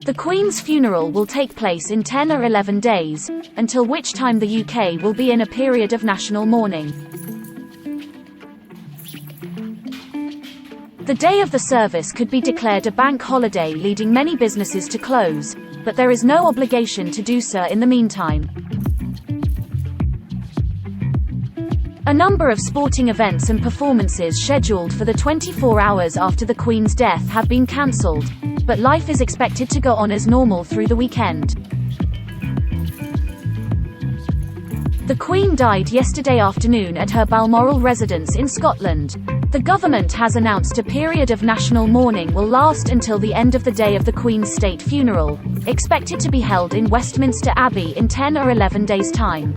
The Queen's funeral will take place in 10 or 11 days, until which time the UK will be in a period of national mourning. The day of the service could be declared a bank holiday, leading many businesses to close, but there is no obligation to do so in the meantime. A number of sporting events and performances scheduled for the 24 hours after the Queen's death have been cancelled, but life is expected to go on as normal through the weekend. The Queen died yesterday afternoon at her Balmoral residence in Scotland. The government has announced a period of national mourning will last until the end of the day of the Queen's state funeral, expected to be held in Westminster Abbey in 10 or 11 days' time.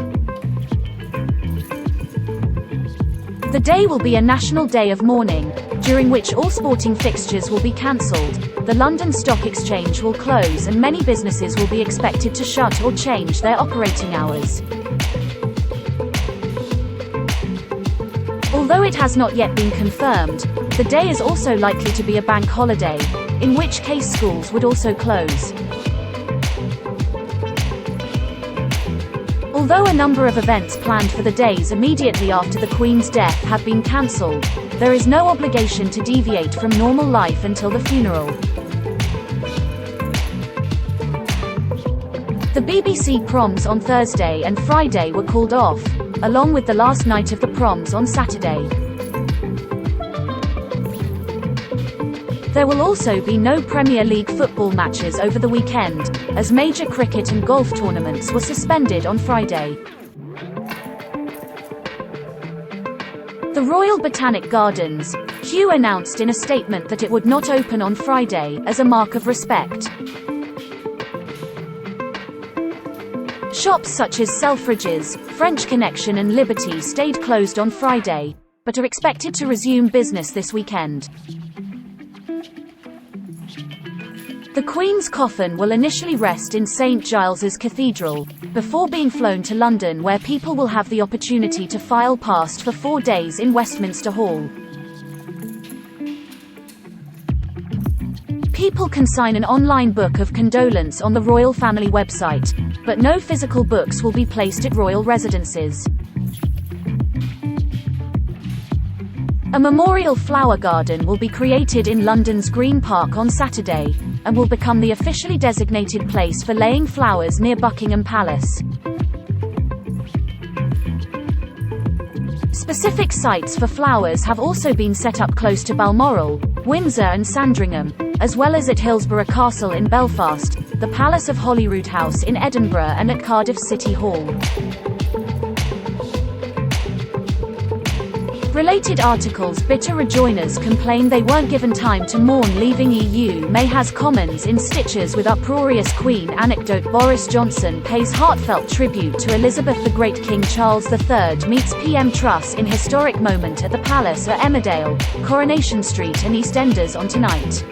The day will be a national day of mourning, during which all sporting fixtures will be cancelled, the London Stock Exchange will close and many businesses will be expected to shut or change their operating hours. Although it has not yet been confirmed, the day is also likely to be a bank holiday, in which case schools would also close. Although a number of events planned for the days immediately after the Queen's death have been cancelled, there is no obligation to deviate from normal life until the funeral. The BBC proms on Thursday and Friday were called off, along with the last night of the proms on Saturday. There will also be no Premier League football matches over the weekend, as major cricket and golf tournaments were suspended on Friday. The Royal Botanic Gardens, Kew announced in a statement that it would not open on Friday, as a mark of respect. Shops such as Selfridges, French Connection and Liberty stayed closed on Friday, but are expected to resume business this weekend. The Queen's coffin will initially rest in St Giles's Cathedral, before being flown to London, where people will have the opportunity to file past for 4 days in Westminster Hall. People can sign an online book of condolence on the royal family website, but no physical books will be placed at royal residences. A memorial flower garden will be created in London's Green Park on Saturday, and will become the officially designated place for laying flowers near Buckingham Palace. Specific sites for flowers have also been set up close to Balmoral, Windsor and Sandringham, as well as at Hillsborough Castle in Belfast, the Palace of Holyrood House in Edinburgh and at Cardiff City Hall. Related articles: bitter rejoiners complain they weren't given time to mourn leaving EU. May has Commons in stitches with uproarious Queen anecdote. Boris Johnson pays heartfelt tribute to Elizabeth. The Great King Charles III meets PM Truss in historic moment at the Palace at Emmerdale, Coronation Street and EastEnders on tonight.